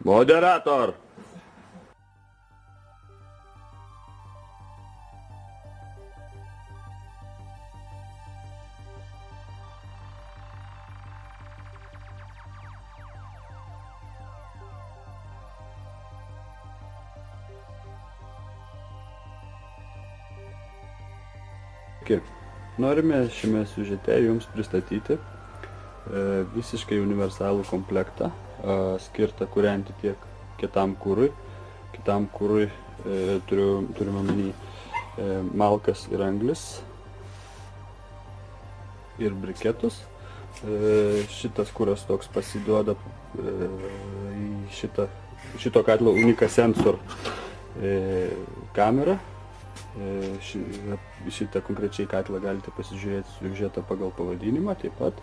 Moderator! Norime šiame siužete jums pristatyti visiškai universalų komplektą, skirtą kūrenti tiek kitam kurui. Kitam kurui turime omeny malkas ir anglis ir briketus. Šitas kuras toks pasiduoda į šito katlo Unikasensor kamerą. Šitą konkrečiai katlą galite pasižiūrėti siužetą pagal pavadinimą taip pat.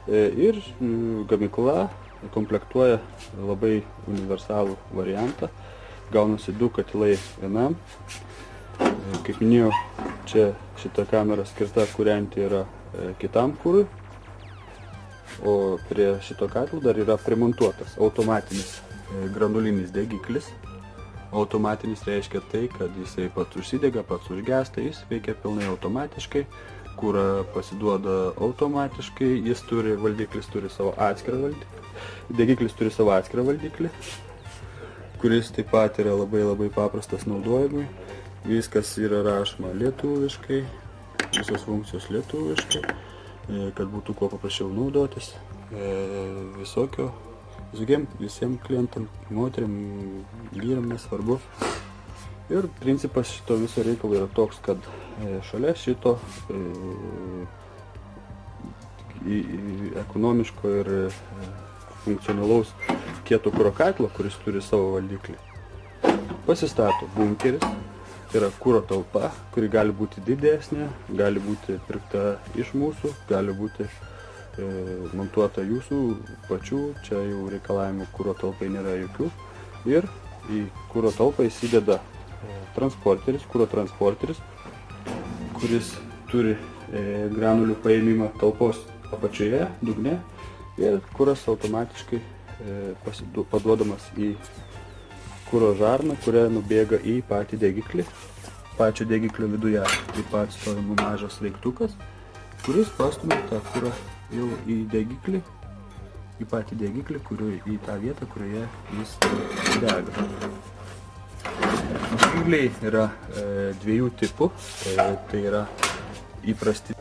Ir gamykla komplektuoja labai universalų variantą. Gaunasi 2 katilai vienam. Kaip minėjau, čia šita kamera skirta kūrenti yra kitam kurui. O prie šito katlo dar yra primontuotas automatinis granulinis degiklis. Automatinis reiškia tai, kad jisai pats užsidega, pats užgesta, jis veikia pilnai automatiškai, kurą pasiduoda automatiškai, valdiklis turi savo atskirą valdiklį, degiklis turi savo atskirą valdiklį, kuris taip pat yra labai paprastas naudojimui. Viskas yra rašoma lietuviškai, visos funkcijos lietuviškai, kad būtų kuo paprasčiau naudotis, visiems klientam, moteriam, vyram, nesvarbu. Ir principas šito viso reikalo yra toks, kad šalia šito ekonomiško ir funkcionalaus kieto kuro katlo, kuris turi savo valdiklį, pasistato bunkeris. Tai yra kuro talpa, kuri gali būti didesnė, gali būti pirkta iš mūsų, gali būti montuota jūsų pačių, čia jau reikalavimų kuro talpai nėra jokių. Ir į kuro talpą įsideda kuro transporteris, kuris turi granulių paėmimą talpos apačioje, dugne, ir kuras automatiškai paduodamas į kuro žarną, kuria nubėga į patį degiklį. Pačio degiklio viduje taip pat stovi mažas sraigtukas, kuris pastumia tą kurą jau į degiklį, į patį degiklį, į tą vietą, kurioje jis dega. Angliai yra 2 tipų, tai yra įprasti.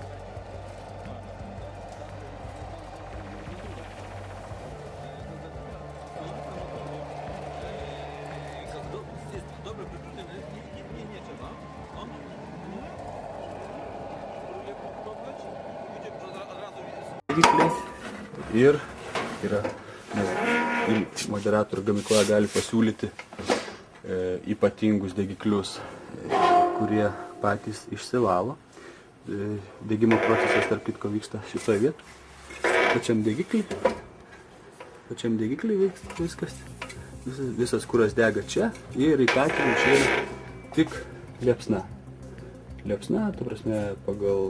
Ir moderatorių gamykla gali pasiūlyti ypatingus degiklius, kurie patys išsivalo. Degimo procesas tarp kitko vyksta šitoje vietoje. Pačiam degiklį viskas. Visas kuras dega čia ir į katilą išeina tik liepsna. Liepsna, ta prasme, pagal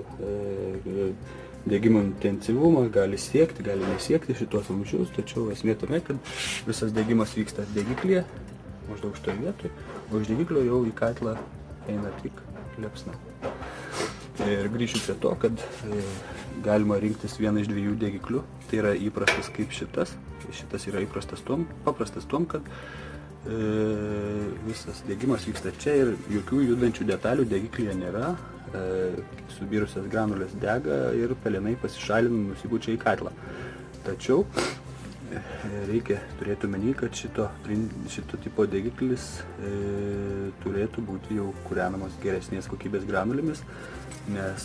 degimo intensyvumą gali siekti, gali nesiekti šitos vamzdžius, tačiau esmė tame, kad visas degimas vyksta degiklyje, maždaug šitoje vietoje, o iš degiklio jau į katlą eina tik liepsna. Ir grįšiu prie to, kad galima rinktis vieną iš 2 degiklių, tai yra įprastas kaip šitas. Šitas yra paprastas tom, kad visas degimas vyksta čia ir jokių judančių detalių degiklyje nėra. Subirusias granulės dega ir pelenai pasišalina, nusipučia į katlą. Tačiau reikia turėti omeny, kad šito tipo degiklis turėtų būti jau kūrenamas geresnės kokybės granulėmis, nes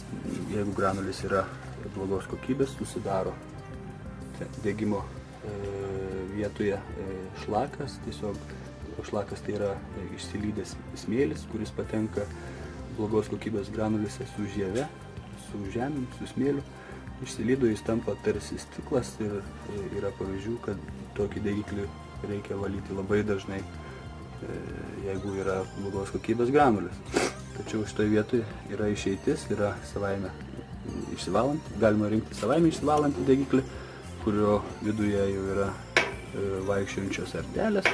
jeigu granulis yra blogos kokybės, susidaro degimo vietoje šlakas, šlakas tai yra išsilydęs smėlis, kuris patenka blogos kokybės granulėse su žieve, su žemėm, su smėliu. Išsilydo, jis tampa tarsi stiklas ir yra pavyzdžių, kad tokį degiklį reikia valyti labai dažnai, jeigu yra blogos kokybės granulės. Tačiau šitoje vietoje yra išeitis, yra savaime išsivalanti, galima rinkti savaime išsivalantį degiklį, kurio viduje jau yra vaikščiojančios artelės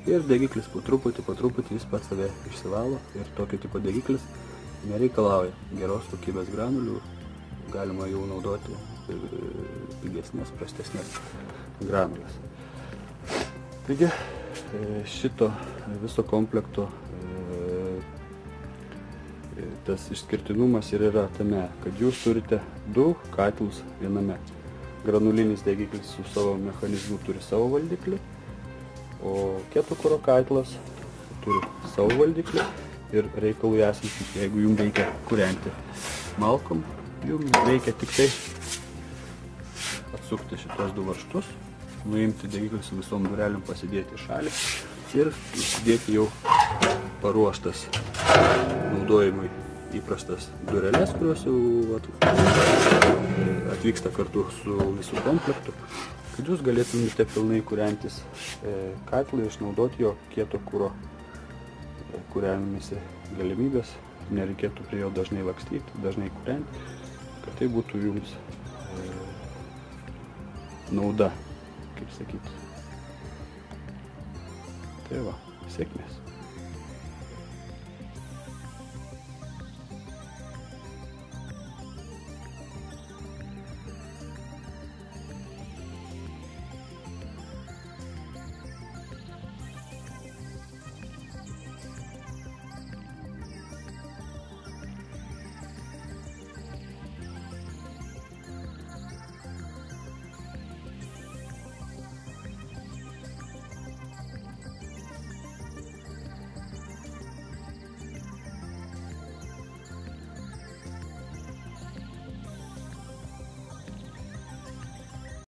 ir degiklis po truputį jis pats save išsivalo ir tokio tipo degiklis nereikalauja geros kokybės granulių, galima jau naudoti pigesnės, prastesnės granulės. Taigi šito viso komplekto tas išskirtinumas ir yra tame, kad jūs turite 2 katilus viename. Granulinis degiklis su savo mechanizmu turi savo valdiklį, o kieto kuro katilas turi savo valdiklį ir reikalui esant, jeigu jums reikia kūrenti malkom, jums reikia tik tai atsukti šitos 2 varžtus, nuimti degiklį su visom durelėm, pasidėti į šalį ir įsidėti jau paruoštas naudojimui įprastas dureles, kurios jau atvyksta kartu su visų komplektu, kad jūs galėtumėte pilnai kūrentis katilą ir išnaudoti jo kieto kuro kūrenimisi galimybės, nereikėtų prie jo dažnai lakstyti, dažnai kūrenti, kad tai būtų jums nauda, kaip sakyti. Tai va, sėkmės.